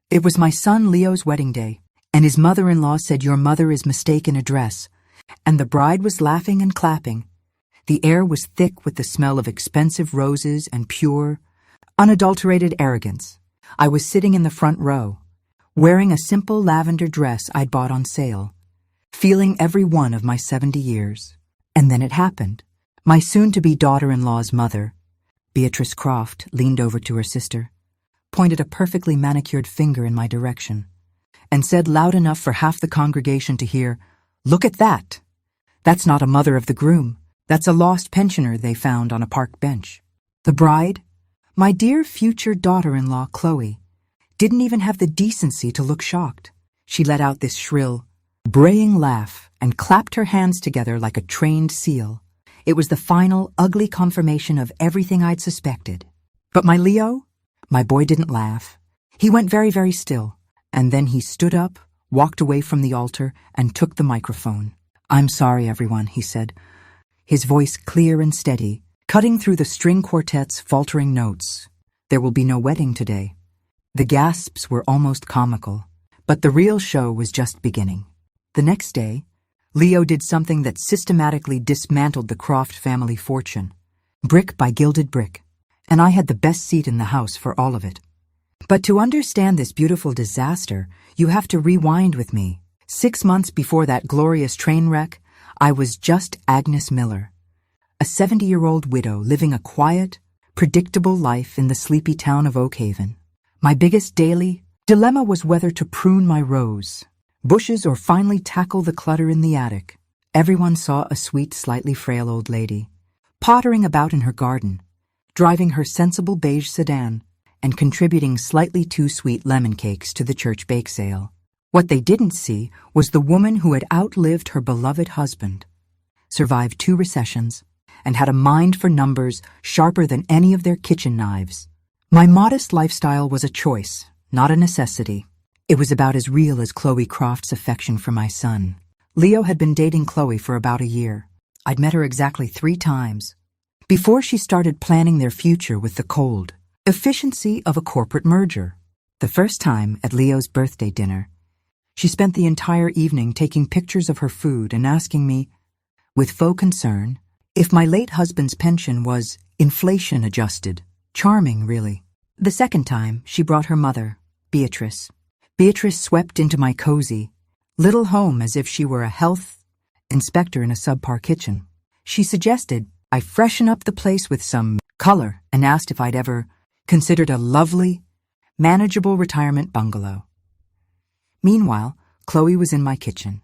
It was my son Leo's wedding day, and his mother-in-law said, "Your mother is mistaken a dress," and the bride was laughing and clapping. The air was thick with the smell of expensive roses and pure, unadulterated arrogance. I was sitting in the front row, wearing a simple lavender dress I'd bought on sale, feeling every one of my 70 years. And then it happened. My soon-to-be daughter-in-law's mother, Beatrice Croft, leaned over to her sister, pointed a perfectly manicured finger in my direction, and said loud enough for half the congregation to hear, "Look at that! That's not a mother of the groom. That's a lost pensioner they found on a park bench." The bride, my dear future daughter-in-law Chloe, didn't even have the decency to look shocked. She let out this shrill, braying laugh and clapped her hands together like a trained seal. It was the final, ugly confirmation of everything I'd suspected. But my Leo, my boy, didn't laugh. He went very, very still, and then he stood up, walked away from the altar, and took the microphone. "I'm sorry, everyone," he said, his voice clear and steady, cutting through the string quartet's faltering notes. "There will be no wedding today." The gasps were almost comical, but the real show was just beginning. The next day, Leo did something that systematically dismantled the Croft family fortune, brick by gilded brick, and I had the best seat in the house for all of it. But to understand this beautiful disaster, you have to rewind with me. 6 months before that glorious train wreck, I was just Agnes Miller, a 70-year-old widow living a quiet, predictable life in the sleepy town of Oakhaven. My biggest daily dilemma was whether to prune my rose bushes or finally tackle the clutter in the attic. Everyone saw a sweet, slightly frail old lady, pottering about in her garden, driving her sensible beige sedan, and contributing slightly too sweet lemon cakes to the church bake sale. What they didn't see was the woman who had outlived her beloved husband, survived 2 recessions, and had a mind for numbers sharper than any of their kitchen knives. My modest lifestyle was a choice, not a necessity. It was about as real as Chloe Croft's affection for my son. Leo had been dating Chloe for about a year. I'd met her exactly 3 times, before she started planning their future with the cold efficiency of a corporate merger. The first time, at Leo's birthday dinner, she spent the entire evening taking pictures of her food and asking me, with faux concern, if my late husband's pension was inflation-adjusted. Charming, really. The second time, she brought her mother, Beatrice. Beatrice swept into my cozy little home as if she were a health inspector in a subpar kitchen. She suggested I freshen up the place with some color and asked if I'd ever considered a lovely, manageable retirement bungalow. Meanwhile, Chloe was in my kitchen,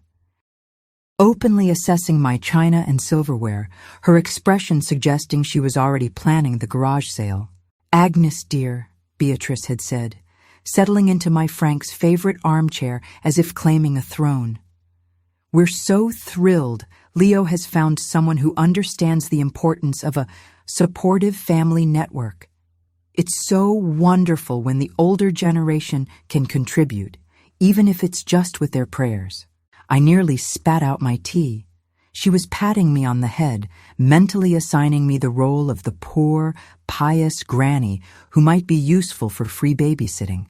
openly assessing my china and silverware, her expression suggesting she was already planning the garage sale. "Agnes, dear," Beatrice had said, settling into my Frank's favorite armchair as if claiming a throne. "We're so thrilled Leo has found someone who understands the importance of a supportive family network. It's so wonderful when the older generation can contribute, even if it's just with their prayers." I nearly spat out my tea. She was patting me on the head, mentally assigning me the role of the poor, pious granny who might be useful for free babysitting.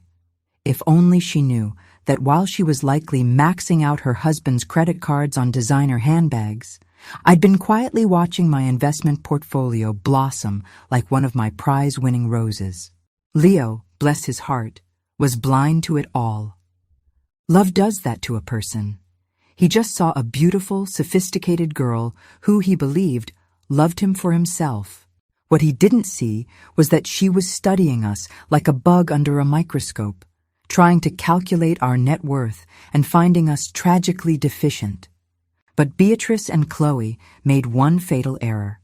If only she knew that while she was likely maxing out her husband's credit cards on designer handbags, I'd been quietly watching my investment portfolio blossom like one of my prize-winning roses. Leo, bless his heart, was blind to it all. Love does that to a person. He just saw a beautiful, sophisticated girl who, he believed, loved him for himself. What he didn't see was that she was studying us like a bug under a microscope, trying to calculate our net worth and finding us tragically deficient. But Beatrice and Chloe made one fatal error,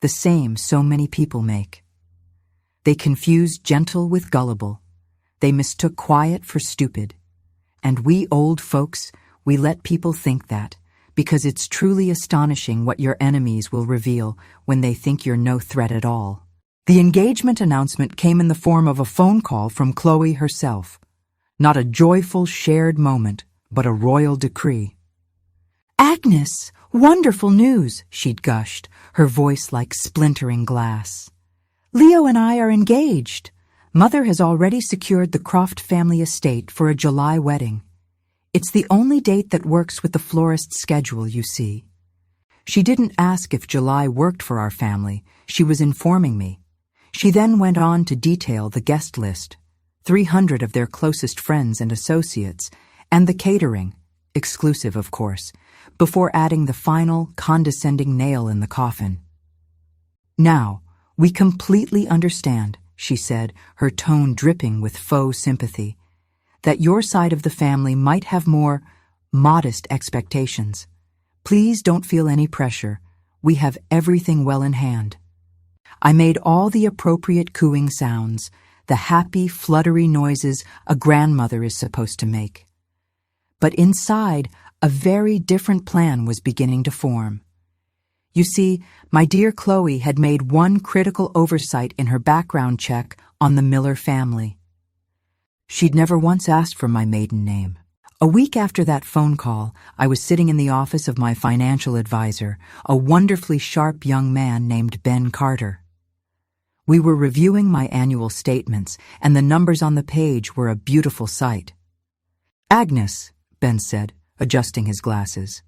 the same so many people make. They confused gentle with gullible. They mistook quiet for stupid. And we old folks, we let people think that, because it's truly astonishing what your enemies will reveal when they think you're no threat at all. The engagement announcement came in the form of a phone call from Chloe herself. Not a joyful shared moment, but a royal decree. "Agnes, wonderful news," she'd gushed, her voice like splintering glass. "Leo and I are engaged. Mother has already secured the Croft family estate for a July wedding. It's the only date that works with the florist's schedule, you see. She didn't ask if July worked for our family. She was informing me. She then went on to detail the guest list, 300 of their closest friends and associates, and the catering, exclusive of course, before adding the final, condescending nail in the coffin. "Now, we completely understand," she said, her tone dripping with faux sympathy, "that your side of the family might have more modest expectations. Please don't feel any pressure. We have everything well in hand." I made all the appropriate cooing sounds, the happy, fluttery noises a grandmother is supposed to make. But inside, a very different plan was beginning to form. You see, my dear Chloe had made one critical oversight in her background check on the Miller family. She'd never once asked for my maiden name. A week after that phone call, I was sitting in the office of my financial advisor, a wonderfully sharp young man named Ben Carter. We were reviewing my annual statements, and the numbers on the page were a beautiful sight. "Agnes," Ben said, adjusting his glasses,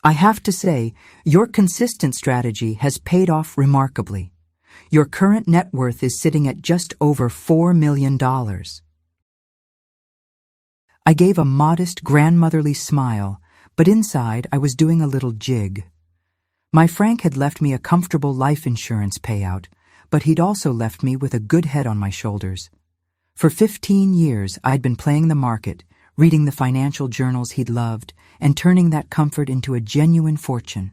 "I have to say, your consistent strategy has paid off remarkably. Your current net worth is sitting at just over $4 million. I gave a modest, grandmotherly smile, but inside I was doing a little jig. My Frank had left me a comfortable life insurance payout, but he'd also left me with a good head on my shoulders. For 15 years I'd been playing the market, reading the financial journals he'd loved, and turning that comfort into a genuine fortune.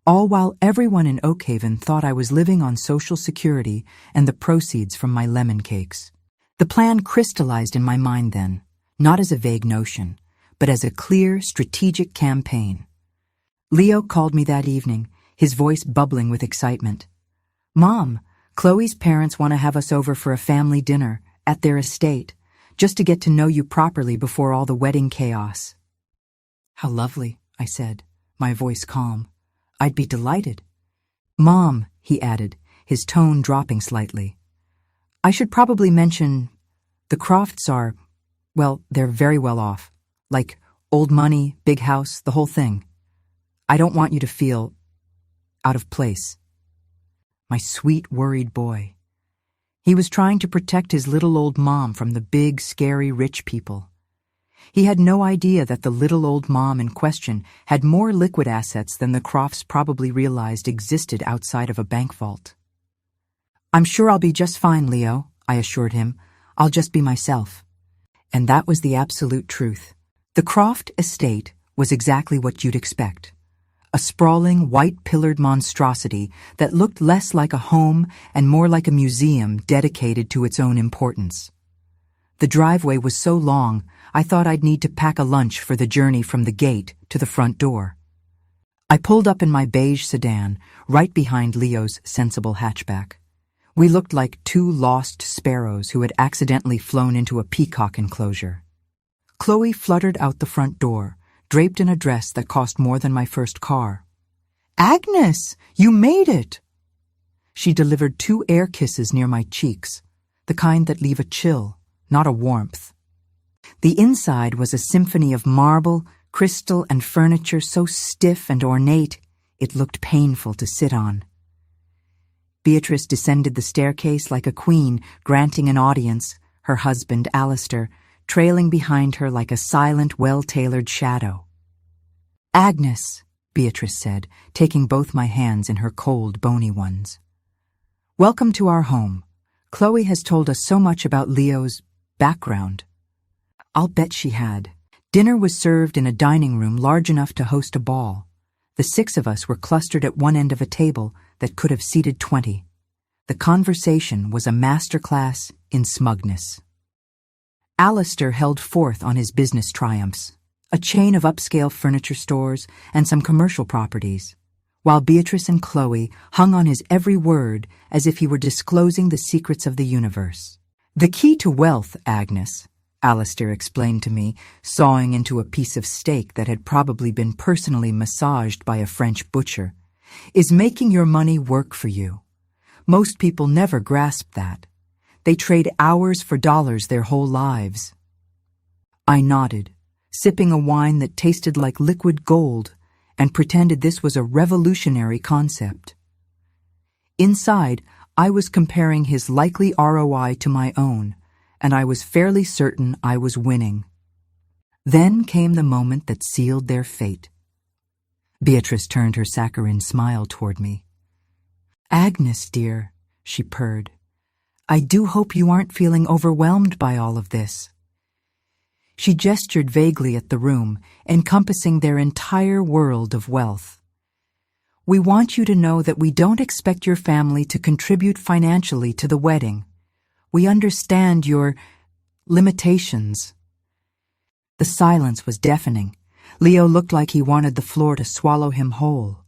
All while everyone in Oakhaven thought I was living on Social Security and the proceeds from my lemon cakes. The plan crystallized in my mind then, not as a vague notion, but as a clear, strategic campaign. Leo called me that evening, his voice bubbling with excitement. "Mom, Chloe's parents want to have us over for a family dinner at their estate, just to get to know you properly before all the wedding chaos." "How lovely," I said, my voice calm. "I'd be delighted." "Mom," he added, his tone dropping slightly, "I should probably mention the Crofts are, well, they're very well off. Like, old money, big house, the whole thing. I don't want you to feel out of place." My sweet, worried boy. He was trying to protect his little old mom from the big, scary rich people. He had no idea that the little old mom in question had more liquid assets than the Crofts probably realized existed outside of a bank vault. "I'm sure I'll be just fine, Leo," I assured him. "I'll just be myself." And that was the absolute truth. The Croft estate was exactly what you'd expect. A sprawling, white-pillared monstrosity that looked less like a home and more like a museum dedicated to its own importance. The driveway was so long, I thought I'd need to pack a lunch for the journey from the gate to the front door. I pulled up in my beige sedan, right behind Leo's sensible hatchback. We looked like two lost sparrows who had accidentally flown into a peacock enclosure. Chloe fluttered out the front door, draped in a dress that cost more than my first car. "Agnes, you made it!" She delivered 2 air kisses near my cheeks, the kind that leave a chill, not a warmth. The inside was a symphony of marble, crystal, and furniture so stiff and ornate it looked painful to sit on. Beatrice descended the staircase like a queen, granting an audience, her husband, Alistair, trailing behind her like a silent, well-tailored shadow. "Agnes," Beatrice said, taking both my hands in her cold, bony ones. "Welcome to our home. Chloe has told us so much about Leo's background." I'll bet she had. Dinner was served in a dining room large enough to host a ball. The 6 of us were clustered at one end of a table that could have seated 20. The conversation was a masterclass in smugness. Alistair held forth on his business triumphs, a chain of upscale furniture stores and some commercial properties, while Beatrice and Chloe hung on his every word as if he were disclosing the secrets of the universe. "The key to wealth, Agnes," Alistair explained to me, sawing into a piece of steak that had probably been personally massaged by a French butcher, "is making your money work for you. Most people never grasp that. They trade hours for dollars their whole lives. I nodded, sipping a wine that tasted like liquid gold, and pretended this was a revolutionary concept. Inside, I was comparing his likely ROI to my own, and I was fairly certain I was winning. Then came the moment that sealed their fate. Beatrice turned her saccharine smile toward me. "Agnes, dear," she purred, "I do hope you aren't feeling overwhelmed by all of this." She gestured vaguely at the room, encompassing their entire world of wealth. "We want you to know that we don't expect your family to contribute financially to the wedding. We understand your limitations." The silence was deafening. Leo looked like he wanted the floor to swallow him whole.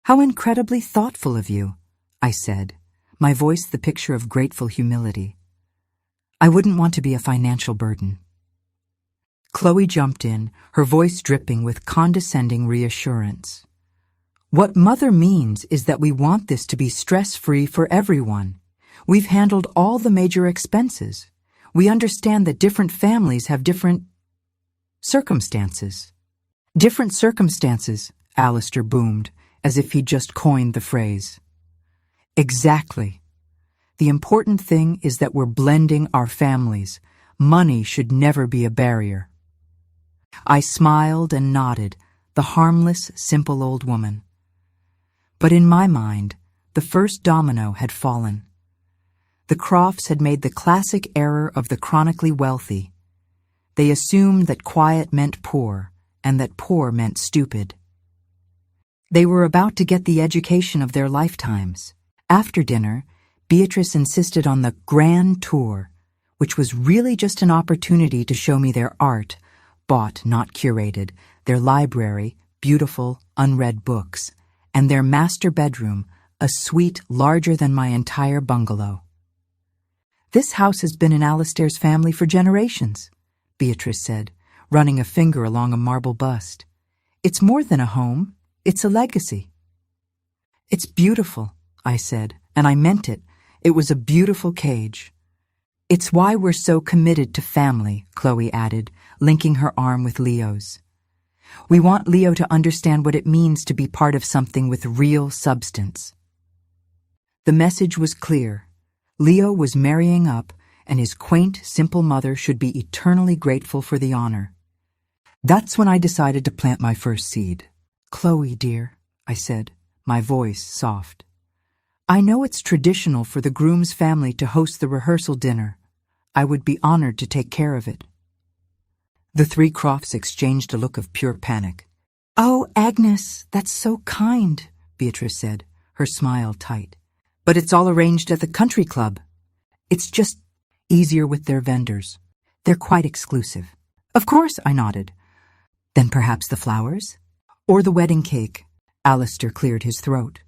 "How incredibly thoughtful of you," I said, my voice the picture of grateful humility. "I wouldn't want to be a financial burden." Chloe jumped in, her voice dripping with condescending reassurance. "What Mother means is that we want this to be stress-free for everyone. We've handled all the major expenses. We understand that different families have different circumstances." "Different circumstances," Alistair boomed, as if he'd just coined the phrase. "Exactly. The important thing is that we're blending our families. Money should never be a barrier." I smiled and nodded, the harmless, simple old woman. But in my mind, the first domino had fallen. The Crofts had made the classic error of the chronically wealthy. They assumed that quiet meant poor, and that poor meant stupid. They were about to get the education of their lifetimes. After dinner, Beatrice insisted on the grand tour, which was really just an opportunity to show me their art, bought, not curated, their library, beautiful, unread books, and their master bedroom, a suite larger than my entire bungalow. "This house has been in Alistair's family for generations," Beatrice said, running a finger along a marble bust. "It's more than a home, it's a legacy." "It's beautiful," I said, and I meant it. It was a beautiful cage. "It's why we're so committed to family," Chloe added, linking her arm with Leo's. "We want Leo to understand what it means to be part of something with real substance." The message was clear. Leo was marrying up, and his quaint, simple mother should be eternally grateful for the honor. That's when I decided to plant my first seed. "Chloe, dear," I said, my voice soft. "I know it's traditional for the groom's family to host the rehearsal dinner. I would be honored to take care of it." The three Crofts exchanged a look of pure panic. "Oh, Agnes, that's so kind," Beatrice said, her smile tight. "But it's all arranged at the country club. It's just easier with their vendors. They're quite exclusive." "Of course," I nodded. "Then perhaps the flowers? Or the wedding cake?" Alistair cleared his throat.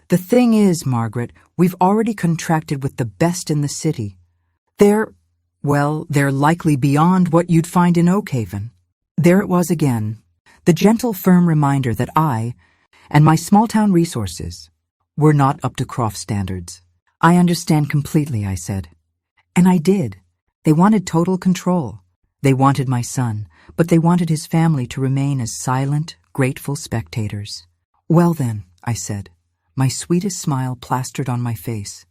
"The thing is, Margaret, we've already contracted with the best in the city. They're likely beyond what you'd find in Oakhaven." There it was again, the gentle, firm reminder that I, and my small-town resources, were not up to Croft standards. "I understand completely," I said. And I did. They wanted total control. They wanted my son, but they wanted his family to remain as silent, grateful spectators. "Well then," I said, my sweetest smile plastered on my face,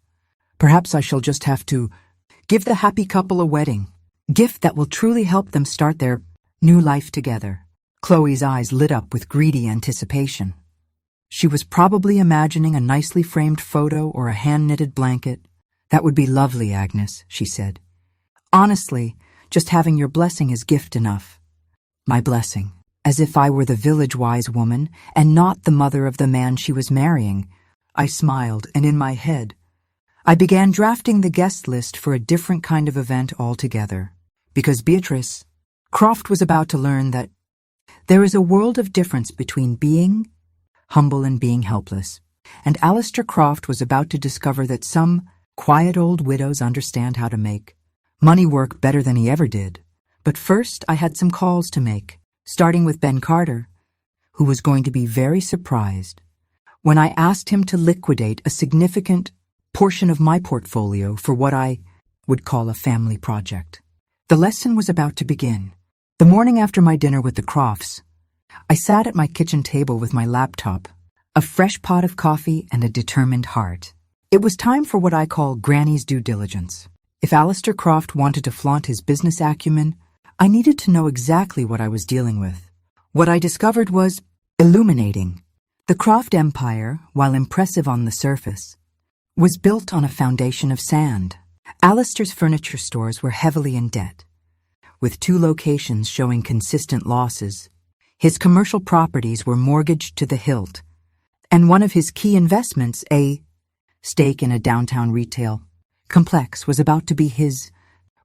"perhaps I shall just have to give the happy couple a wedding, gift that will truly help them start their new life together." Chloe's eyes lit up with greedy anticipation. She was probably imagining a nicely framed photo or a hand-knitted blanket. "That would be lovely, Agnes," she said. "Honestly, just having your blessing is gift enough." My blessing, as if I were the village-wise woman and not the mother of the man she was marrying. I smiled, and in my head, I began drafting the guest list for a different kind of event altogether, because Beatrice Croft was about to learn that there is a world of difference between being humble and being helpless, and Alistair Croft was about to discover that some quiet old widows understand how to make money work better than he ever did. But first I had some calls to make, starting with Ben Carter, who was going to be very surprised when I asked him to liquidate a significant portion of my portfolio for what I would call a family project. The lesson was about to begin. The morning after my dinner with the Crofts, I sat at my kitchen table with my laptop, a fresh pot of coffee and a determined heart. It was time for what I call Granny's due diligence. If Alistair Croft wanted to flaunt his business acumen, I needed to know exactly what I was dealing with. What I discovered was illuminating. The Croft empire, while impressive on the surface, was built on a foundation of sand. Alistair's furniture stores were heavily in debt, with 2 locations showing consistent losses. His commercial properties were mortgaged to the hilt, and one of his key investments, a stake in a downtown retail complex, was about to be his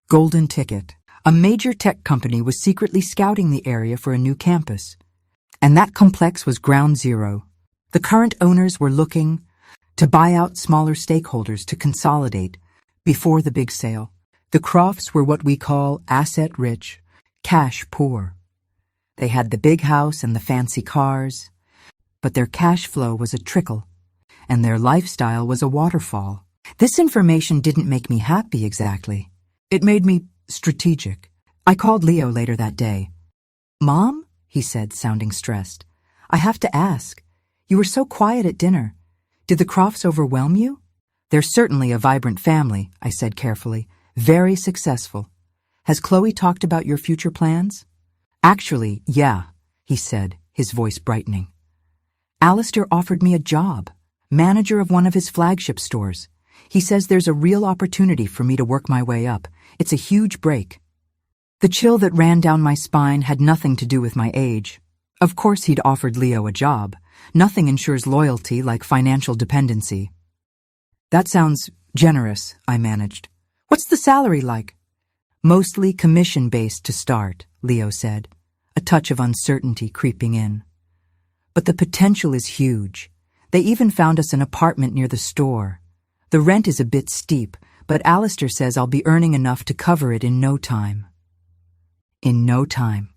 golden ticket. A major tech company was secretly scouting the area for a new campus, and that complex was ground zero. The current owners were looking to buy out smaller stakeholders to consolidate before the big sale. The Crofts were what we call asset-rich, cash-poor. They had the big house and the fancy cars, but their cash flow was a trickle, and their lifestyle was a waterfall. This information didn't make me happy exactly. It made me strategic. I called Leo later that day. "Mom," he said, sounding stressed, "I have to ask. You were so quiet at dinner. Did the Crofts overwhelm you?" "They're certainly a vibrant family," I said carefully. "Very successful. Has Chloe talked about your future plans?" "Actually, yeah," he said, his voice brightening. "Alistair offered me a job, manager of one of his flagship stores. He says there's a real opportunity for me to work my way up. It's a huge break." The chill that ran down my spine had nothing to do with my age. Of course he'd offered Leo a job. Nothing ensures loyalty like financial dependency. "That sounds generous," I managed. "What's the salary like?" "Mostly commission-based to start," Leo said, a touch of uncertainty creeping in. "But the potential is huge. They even found us an apartment near the store. The rent is a bit steep, but Alistair says I'll be earning enough to cover it in no time." In no time.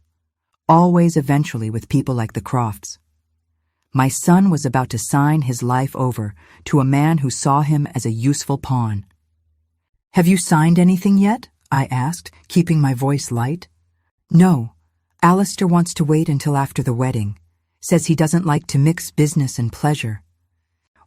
Always eventually with people like the Crofts. My son was about to sign his life over to a man who saw him as a useful pawn. "Have you signed anything yet?" I asked, keeping my voice light. "No. Alistair wants to wait until after the wedding. Says he doesn't like to mix business and pleasure.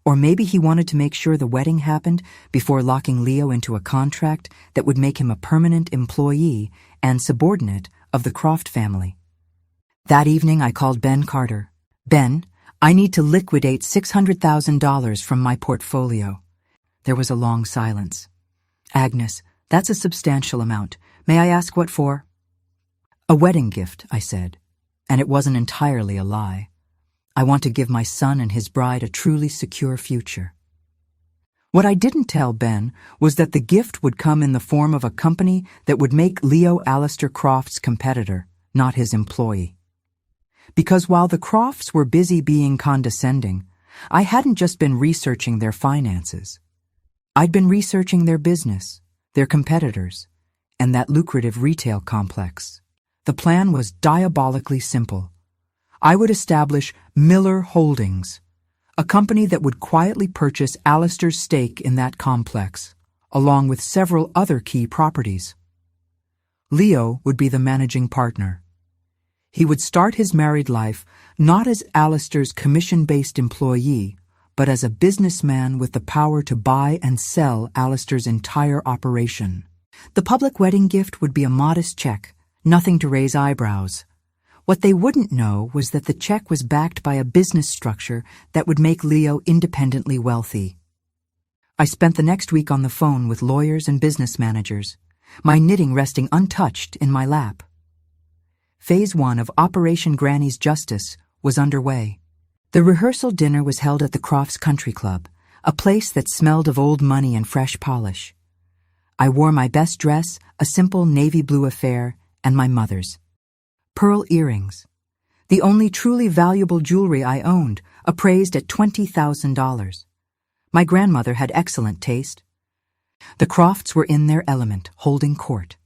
Or maybe he wanted to make sure the wedding happened before locking Leo into a contract that would make him a permanent employee and subordinate of the Croft family." That evening I called Ben Carter. "Ben, I need to liquidate $600,000 from my portfolio." There was a long silence. "Agnes, that's a substantial amount. May I ask what for?" "A wedding gift," I said, and it wasn't entirely a lie. I want to give my son and his bride a truly secure future. What I didn't tell Ben was that the gift would come in the form of a company that would make Leo Alistair Croft's competitor, not his employee. Because while the Crofts were busy being condescending, I hadn't just been researching their finances. I'd been researching their business, their competitors, and that lucrative retail complex. The plan was diabolically simple. I would establish Miller Holdings, a company that would quietly purchase Alistair's stake in that complex, along with several other key properties. Leo would be the managing partner. He would start his married life not as Alistair's commission-based employee, but as a businessman with the power to buy and sell Alistair's entire operation. The public wedding gift would be a modest check, nothing to raise eyebrows. What they wouldn't know was that the check was backed by a business structure that would make Leo independently wealthy. I spent the next week on the phone with lawyers and business managers, my knitting resting untouched in my lap. Phase 1 of Operation Granny's Justice was underway. The rehearsal dinner was held at the Crofts Country Club, a place that smelled of old money and fresh polish. I wore my best dress, a simple navy blue affair, and my mother's. Pearl earrings, the only truly valuable jewelry I owned, appraised at $20,000. My grandmother had excellent taste. The Crofts were in their element, holding court.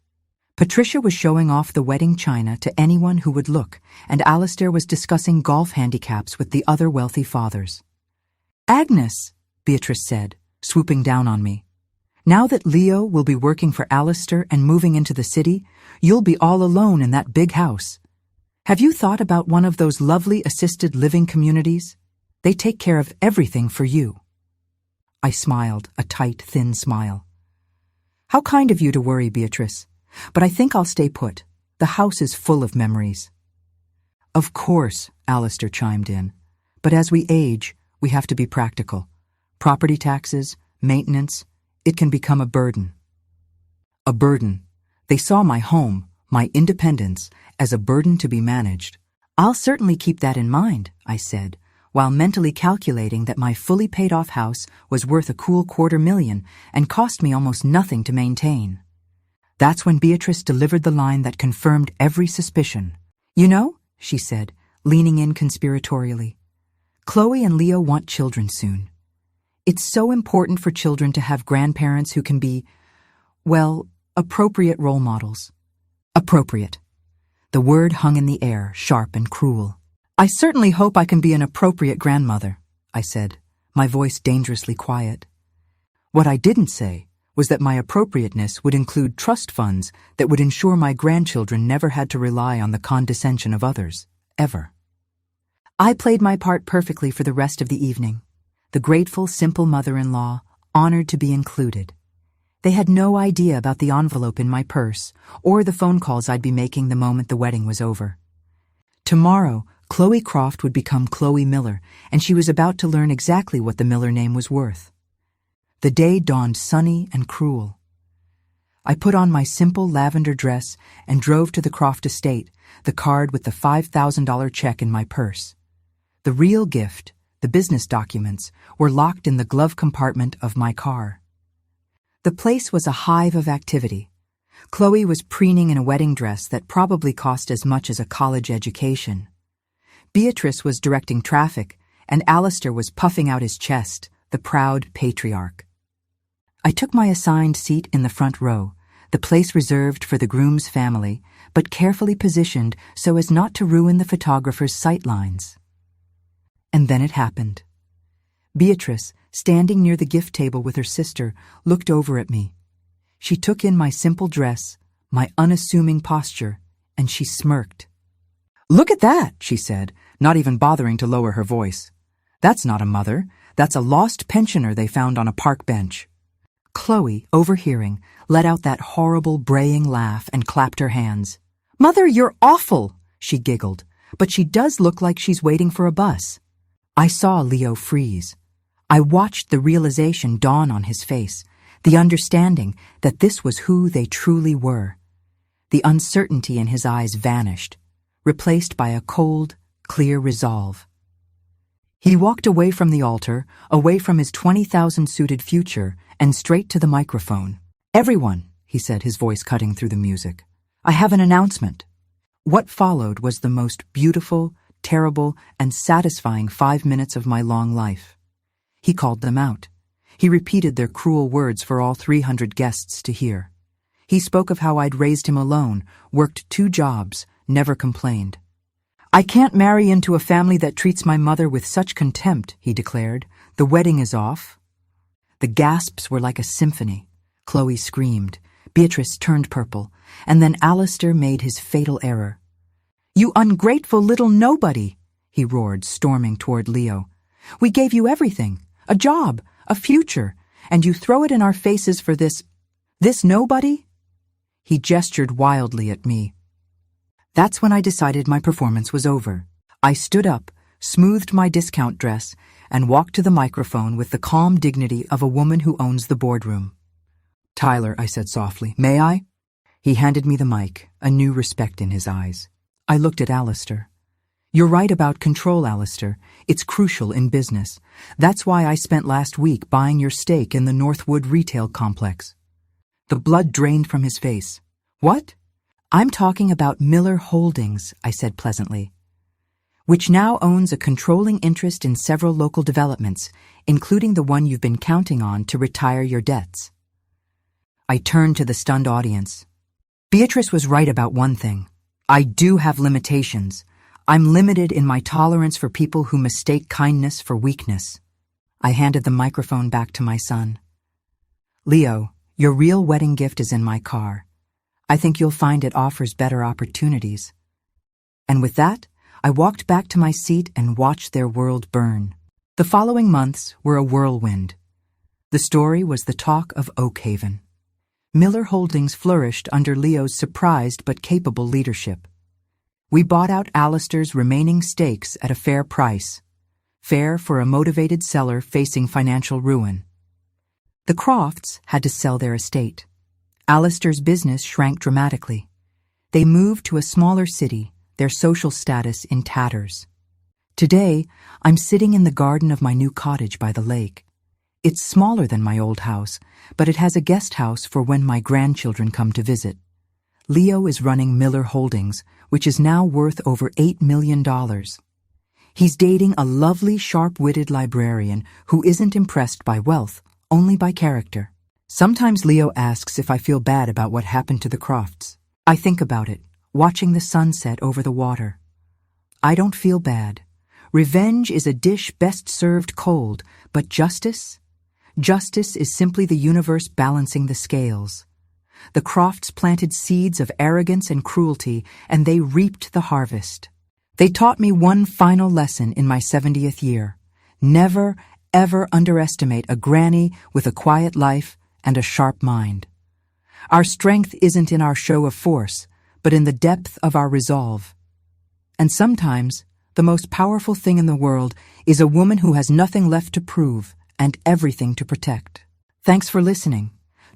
Patricia was showing off the wedding china to anyone who would look, and Alistair was discussing golf handicaps with the other wealthy fathers. "Agnes," Beatrice said, swooping down on me. Now that Leo will be working for Alistair and moving into the city, you'll be all alone in that big house. Have you thought about one of those lovely assisted living communities? They take care of everything for you." I smiled, a tight, thin smile. "How kind of you to worry, Beatrice. But I think I'll stay put. The house is full of memories." "Of course," Alistair chimed in. "But as we age, we have to be practical. Property taxes, maintenance, it can become a burden." A burden. They saw my home, my independence, as a burden to be managed. "I'll certainly keep that in mind," I said, while mentally calculating that my fully paid-off house was worth a cool $250,000 and cost me almost nothing to maintain. That's when Beatrice delivered the line that confirmed every suspicion. "You know," she said, leaning in conspiratorially, "Chloe and Leo want children soon. It's so important for children to have grandparents who can be, well, appropriate role models." Appropriate. The word hung in the air, sharp and cruel. "I certainly hope I can be an appropriate grandmother," I said, my voice dangerously quiet. What I didn't say was that my appropriateness would include trust funds that would ensure my grandchildren never had to rely on the condescension of others, ever. I played my part perfectly for the rest of the evening. The grateful, simple mother-in-law, honored to be included. They had no idea about the envelope in my purse or the phone calls I'd be making the moment the wedding was over. Tomorrow, Chloe Croft would become Chloe Miller, and she was about to learn exactly what the Miller name was worth. The day dawned sunny and cruel. I put on my simple lavender dress and drove to the Croft estate, the card with the $5,000 check in my purse. The real gift, the business documents, were locked in the glove compartment of my car. The place was a hive of activity. Chloe was preening in a wedding dress that probably cost as much as a college education. Beatrice was directing traffic, and Alistair was puffing out his chest, the proud patriarch. I took my assigned seat in the front row, the place reserved for the groom's family, but carefully positioned so as not to ruin the photographer's sightlines. And then it happened. Beatrice, standing near the gift table with her sister, looked over at me. She took in my simple dress, my unassuming posture, and she smirked. "Look at that," she said, not even bothering to lower her voice. "That's not a mother. That's a lost pensioner they found on a park bench." Chloe, overhearing, let out that horrible braying laugh and clapped her hands. "Mother, you're awful," she giggled, "but she does look like she's waiting for a bus." I saw Leo freeze. I watched the realization dawn on his face, the understanding that this was who they truly were. The uncertainty in his eyes vanished, replaced by a cold, clear resolve. He walked away from the altar, away from his 20,000-suited future, and straight to the microphone. "Everyone," he said, his voice cutting through the music, "I have an announcement." What followed was the most beautiful, terrible, and satisfying 5 minutes of my long life. He called them out. He repeated their cruel words for all 300 guests to hear. He spoke of how I'd raised him alone, worked 2 jobs, never complained. "I can't marry into a family that treats my mother with such contempt," he declared. "The wedding is off." The gasps were like a symphony. Chloe screamed. Beatrice turned purple, and then Alistair made his fatal error. "You ungrateful little nobody," he roared, storming toward Leo. "We gave you everything, a job, a future, and you throw it in our faces for this nobody?" He gestured wildly at me. That's when I decided my performance was over. I stood up, smoothed my discount dress, and walked to the microphone with the calm dignity of a woman who owns the boardroom. "Tyler," I said softly, "may I?" He handed me the mic, a new respect in his eyes. I looked at Alistair. "You're right about control, Alistair. It's crucial in business. That's why I spent last week buying your stake in the Northwood retail complex." The blood drained from his face. "What?" "I'm talking about Miller Holdings," I said pleasantly, "which now owns a controlling interest in several local developments, including the one you've been counting on to retire your debts." I turned to the stunned audience. Beatrice was right about one thing. I do have limitations. I'm limited in my tolerance for people who mistake kindness for weakness. I handed the microphone back to my son. Leo, your real wedding gift is in my car. I think you'll find it offers better opportunities. And with that, I walked back to my seat and watched their world burn. The following months were a whirlwind. The story was the talk of Oak Haven. Miller Holdings flourished under Leo's surprised but capable leadership. We bought out Alistair's remaining stakes at a fair price, fair for a motivated seller facing financial ruin. The Crofts had to sell their estate. Alistair's business shrank dramatically. They moved to a smaller city, their social status in tatters. Today, I'm sitting in the garden of my new cottage by the lake. It's smaller than my old house, but it has a guest house for when my grandchildren come to visit. Leo is running Miller Holdings, which is now worth over $8 million. He's dating a lovely, sharp-witted librarian who isn't impressed by wealth, only by character. Sometimes Leo asks if I feel bad about what happened to the Crofts. I think about it, watching the sunset over the water. I don't feel bad. Revenge is a dish best served cold, but justice? Justice is simply the universe balancing the scales. The Crofts planted seeds of arrogance and cruelty, and they reaped the harvest. They taught me one final lesson in my 70th year. Never, ever underestimate a granny with a quiet life and a sharp mind. Our strength isn't in our show of force, but in the depth of our resolve. And sometimes, the most powerful thing in the world is a woman who has nothing left to prove and everything to protect. Thanks for listening.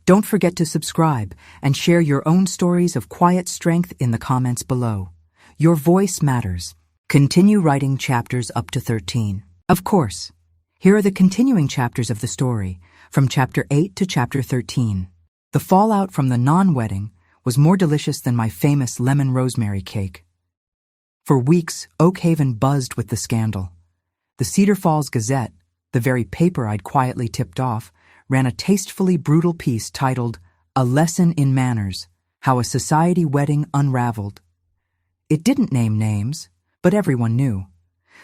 Don't forget to subscribe and share your own stories of quiet strength in the comments below. Your voice matters. Continue writing chapters up to 13. Of course, here are the continuing chapters of the story, from chapter 8 to chapter 13. The fallout from the non-wedding was more delicious than my famous lemon rosemary cake. For weeks, Oak Haven buzzed with the scandal. The Cedar Falls Gazette, the very paper I'd quietly tipped off, ran a tastefully brutal piece titled, "A Lesson in Manners, How a Society Wedding Unraveled." It didn't name names, but everyone knew.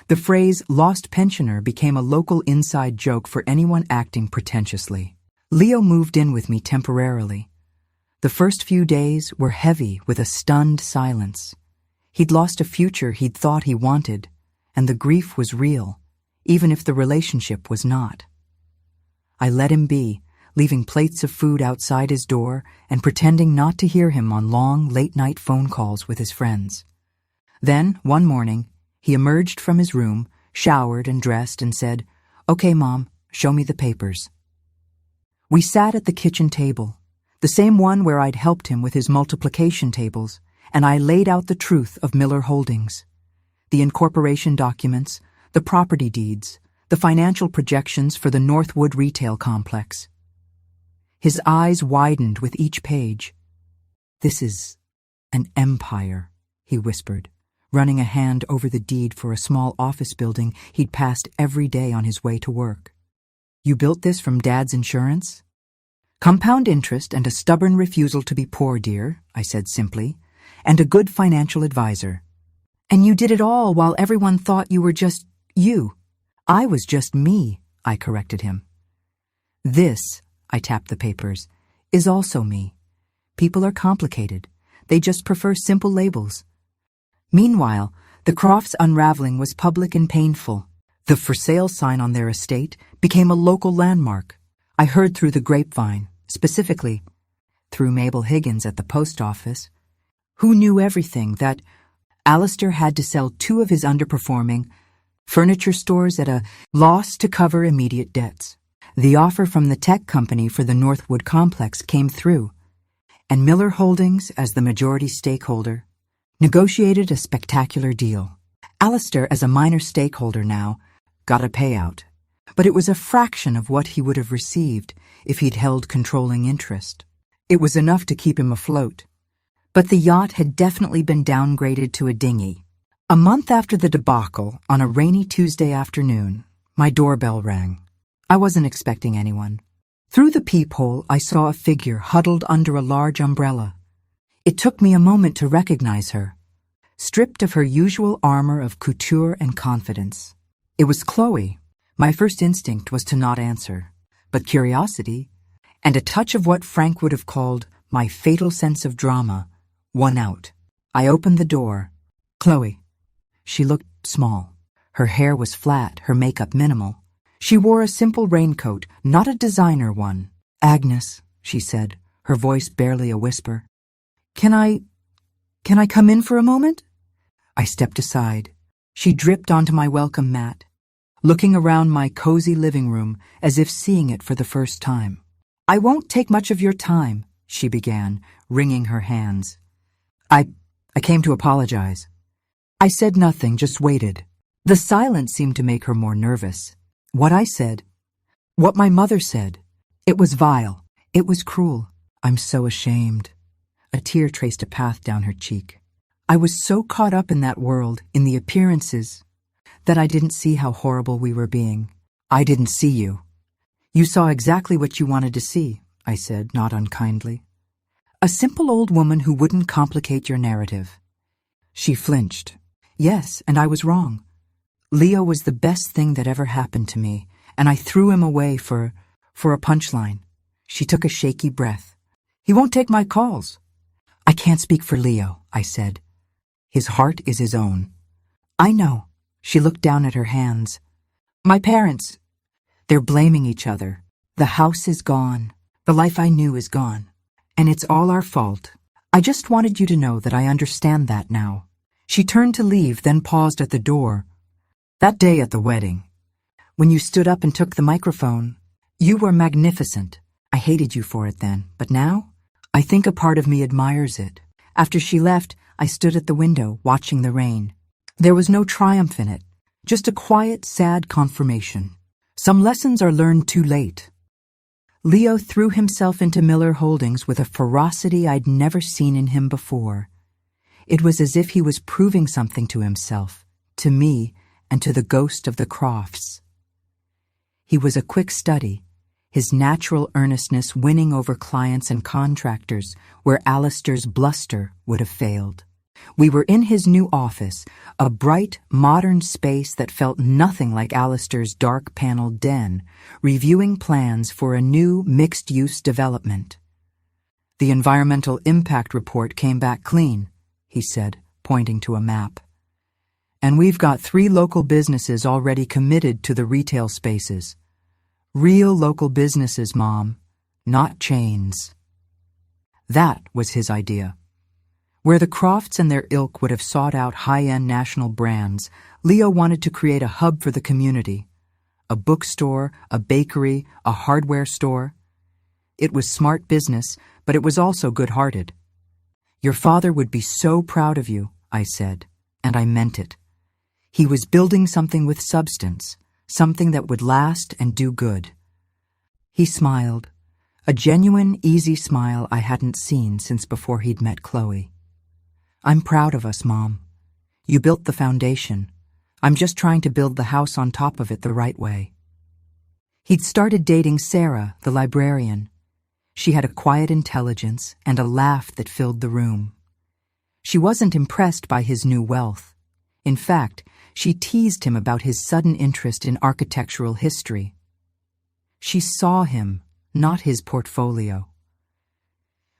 The phrase "lost pensioner" became a local inside joke for anyone acting pretentiously. Leo moved in with me temporarily. The first few days were heavy with a stunned silence. He'd lost a future he'd thought he wanted, and the grief was real, even if the relationship was not. I let him be, leaving plates of food outside his door and pretending not to hear him on long, late-night phone calls with his friends. Then, one morning, he emerged from his room, showered and dressed, and said, "Okay, Mom, show me the papers." We sat at the kitchen table, the same one where I'd helped him with his multiplication tables, and I laid out the truth of Miller Holdings. The incorporation documents, the property deeds, the financial projections for the Northwood retail complex. His eyes widened with each page. "This is an empire," he whispered, running a hand over the deed for a small office building he'd passed every day on his way to work. "You built this from Dad's insurance?" "Compound interest and a stubborn refusal to be poor, dear," I said simply, "and a good financial advisor. And you did it all while everyone thought you were just you." "I was just me," I corrected him. "This," I tapped the papers, "is also me. People are complicated. They just prefer simple labels." Meanwhile, the Crofts' unraveling was public and painful. The for sale sign on their estate became a local landmark. I heard through the grapevine, specifically through Mabel Higgins at the post office, who knew everything, that Alistair had to sell 2 of his underperforming furniture stores at a loss to cover immediate debts. The offer from the tech company for the Northwood complex came through, and Miller Holdings, as the majority stakeholder, negotiated a spectacular deal. Alistair, as a minor stakeholder now, got a payout, but it was a fraction of what he would have received if he'd held controlling interest. It was enough to keep him afloat. But the yacht had definitely been downgraded to a dinghy. A month after the debacle, on a rainy Tuesday afternoon, my doorbell rang. I wasn't expecting anyone. Through the peephole, I saw a figure huddled under a large umbrella. It took me a moment to recognize her, stripped of her usual armor of couture and confidence. It was Chloe. My first instinct was to not answer, but curiosity, and a touch of what Frank would have called my fatal sense of drama won out. I opened the door. Chloe. She looked small. Her hair was flat, her makeup minimal. She wore a simple raincoat, not a designer one. Agnes, she said, her voice barely a whisper. Can I come in for a moment? I stepped aside. She dripped onto my welcome mat, looking around my cozy living room as if seeing it for the first time. I won't take much of your time, she began, wringing her hands. I came to apologize. I said nothing, just waited. The silence seemed to make her more nervous. What I said, what my mother said, it was vile. It was cruel. I'm so ashamed. A tear traced a path down her cheek. I was so caught up in that world, in the appearances, that I didn't see how horrible we were being. I didn't see you. You saw exactly what you wanted to see, I said, not unkindly. A simple old woman who wouldn't complicate your narrative. She flinched. Yes, and I was wrong. Leo was the best thing that ever happened to me, and I threw him away for a punchline. She took a shaky breath. He won't take my calls. I can't speak for Leo, I said. His heart is his own. I know. She looked down at her hands. My parents, they're blaming each other. The house is gone. The life I knew is gone. And it's all our fault. I just wanted you to know that I understand that now. She turned to leave, then paused at the door. That day at the wedding, when you stood up and took the microphone, you were magnificent. I hated you for it then, but now, I think a part of me admires it. After she left, I stood at the window, watching the rain. There was no triumph in it, just a quiet, sad confirmation. Some lessons are learned too late. Leo threw himself into Miller Holdings with a ferocity I'd never seen in him before. It was as if he was proving something to himself, to me, and to the ghost of the Crofts. He was a quick study, his natural earnestness winning over clients and contractors where Alistair's bluster would have failed. We were in his new office, a bright, modern space that felt nothing like Alistair's dark-paneled den, reviewing plans for a new mixed-use development. The environmental impact report came back clean, he said, pointing to a map. And we've got 3 local businesses already committed to the retail spaces. Real local businesses, Mom, not chains. That was his idea. Where the Crofts and their ilk would have sought out high-end national brands, Leo wanted to create a hub for the community. A bookstore, a bakery, a hardware store. It was smart business, but it was also good-hearted. Your father would be so proud of you, I said, and I meant it. He was building something with substance, something that would last and do good. He smiled, a genuine, easy smile I hadn't seen since before he'd met Chloe. I'm proud of us, Mom. You built the foundation. I'm just trying to build the house on top of it the right way. He'd started dating Sarah, the librarian. She had a quiet intelligence and a laugh that filled the room. She wasn't impressed by his new wealth. In fact, she teased him about his sudden interest in architectural history. She saw him, not his portfolio.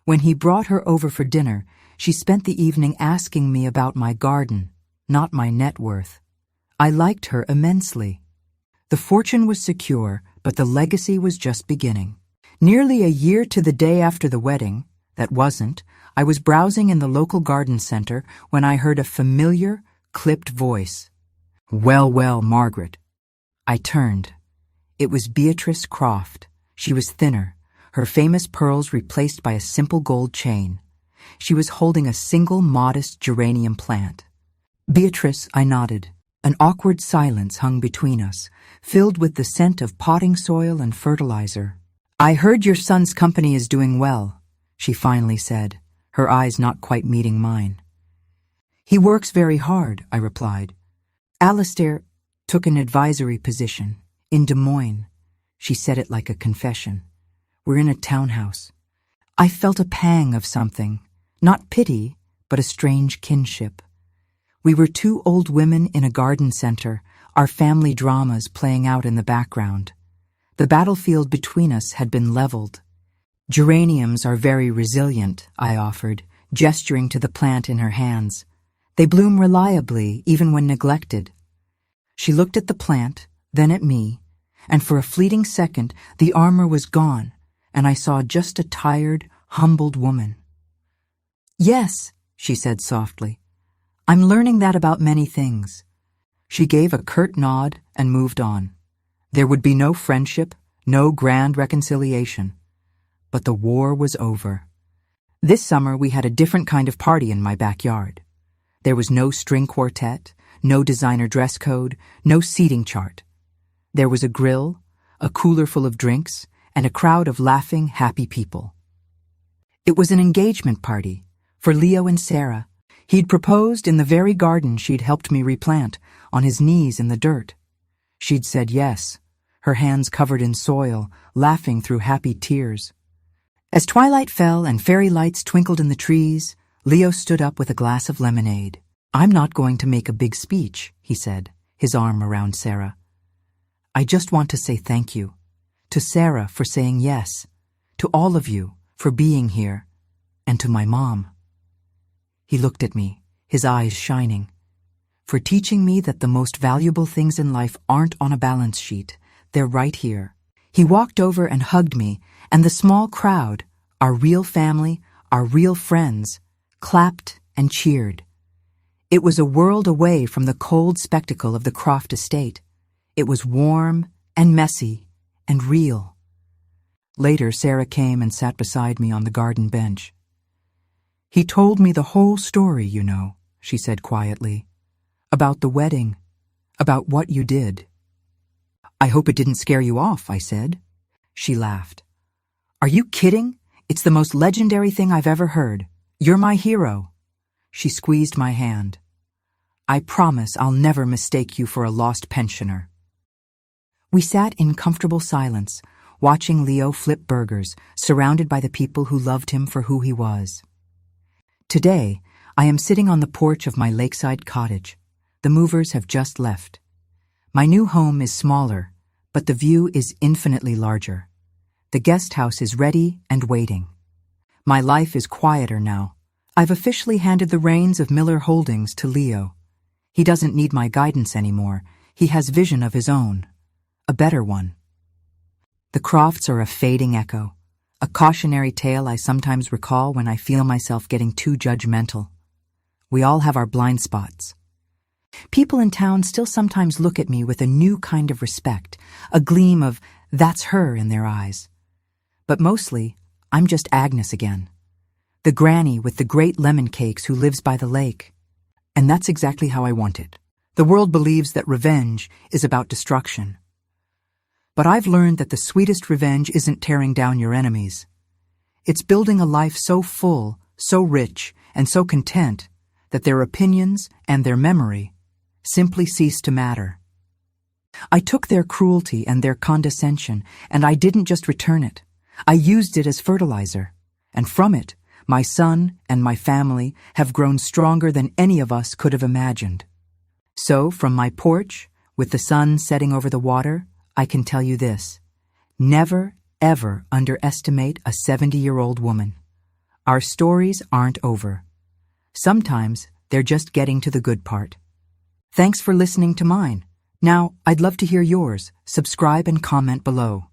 When he brought her over for dinner, she spent the evening asking me about my garden, not my net worth. I liked her immensely. The fortune was secure, but the legacy was just beginning. Nearly a year to the day after the wedding, I was browsing in the local garden center when I heard a familiar, clipped voice. Well, Margaret. I turned. It was Beatrice Croft. She was thinner, her famous pearls replaced by a simple gold chain. She was holding a single modest geranium plant. Beatrice, I nodded. An awkward silence hung between us, filled with the scent of potting soil and fertilizer. I heard your son's company is doing well, she finally said, her eyes not quite meeting mine. He works very hard, I replied. Alistair took an advisory position in Des Moines. She said it like a confession. We're in a townhouse. I felt a pang of something, not pity, but a strange kinship. We were 2 old women in a garden center, our family dramas playing out in the background. The battlefield between us had been leveled. Geraniums are very resilient, I offered, gesturing to the plant in her hands. They bloom reliably, even when neglected. She looked at the plant, then at me, and for a fleeting second the armor was gone, and I saw just a tired, humbled woman. "Yes," she said softly. "I'm learning that about many things." She gave a curt nod and moved on. There would be no friendship, no grand reconciliation. But the war was over. This summer we had a different kind of party in my backyard. There was no string quartet, no designer dress code, no seating chart. There was a grill, a cooler full of drinks, and a crowd of laughing, happy people. It was an engagement party for Leo and Sarah. He'd proposed in the very garden she'd helped me replant, on his knees in the dirt. She'd said yes, her hands covered in soil, laughing through happy tears. As twilight fell and fairy lights twinkled in the trees, Leo stood up with a glass of lemonade. "I'm not going to make a big speech," he said, his arm around Sarah. "I just want to say thank you. To Sarah for saying yes. To all of you for being here. And to my mom." He looked at me, his eyes shining. "For teaching me that the most valuable things in life aren't on a balance sheet. They're right here." He walked over and hugged me, and the small crowd, our real family, our real friends, clapped and cheered. It was a world away from the cold spectacle of the Croft estate. It was warm and messy and real. Later, Sarah came and sat beside me on the garden bench. "He told me the whole story, you know," she said quietly. "About the wedding, about what you did." "I hope it didn't scare you off," I said. She laughed. "Are you kidding? It's the most legendary thing I've ever heard. You're my hero." She squeezed my hand. "I promise I'll never mistake you for a lost pensioner." We sat in comfortable silence, watching Leo flip burgers, surrounded by the people who loved him for who he was. Today, I am sitting on the porch of my lakeside cottage. The movers have just left. My new home is smaller, but the view is infinitely larger. The guest house is ready and waiting. My life is quieter now. I've officially handed the reins of Miller Holdings to Leo. He doesn't need my guidance anymore. He has vision of his own. A better one. The Crofts are a fading echo, a cautionary tale I sometimes recall when I feel myself getting too judgmental. We all have our blind spots. People in town still sometimes look at me with a new kind of respect, a gleam of "that's her" in their eyes. But mostly, I'm just Agnes again. The granny with the great lemon cakes who lives by the lake. And that's exactly how I want it. The world believes that revenge is about destruction. But I've learned that the sweetest revenge isn't tearing down your enemies. It's building a life so full, so rich, and so content that their opinions and their memory simply cease to matter. I took their cruelty and their condescension, and I didn't just return it. I used it as fertilizer, and from it, my son and my family have grown stronger than any of us could have imagined. So, from my porch, with the sun setting over the water, I can tell you this: never, ever underestimate a 70-year-old woman. Our stories aren't over. Sometimes they're just getting to the good part. Thanks for listening to mine. Now, I'd love to hear yours. Subscribe and comment below.